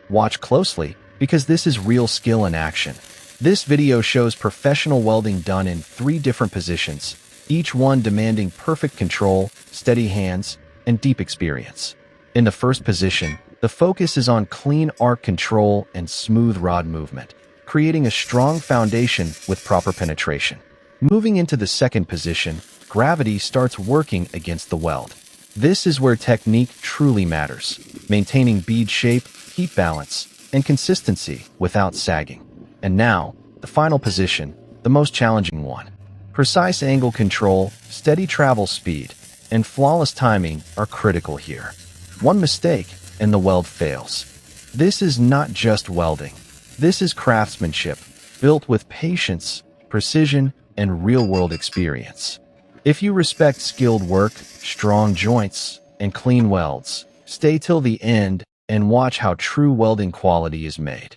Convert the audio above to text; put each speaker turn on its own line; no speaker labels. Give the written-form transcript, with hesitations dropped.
Watch closely, because this is real skill in action. This video shows professional welding done in 3 different positions, each one demanding perfect control, steady hands, and deep experience. In the first position, the focus is on clean arc control and smooth rod movement, creating a strong foundation with proper penetration. Moving into the second position, gravity starts working against the weld. This is where technique truly matters, maintaining bead shape, heat balance, and consistency without sagging. And now, the final position, the most challenging one. Precise angle control, steady travel speed, and flawless timing are critical here. One mistake, and the weld fails. This is not just welding. This is craftsmanship, built with patience, precision, and real-world experience. If you respect skilled work, strong joints, and clean welds, stay till the end and watch how true welding quality is made.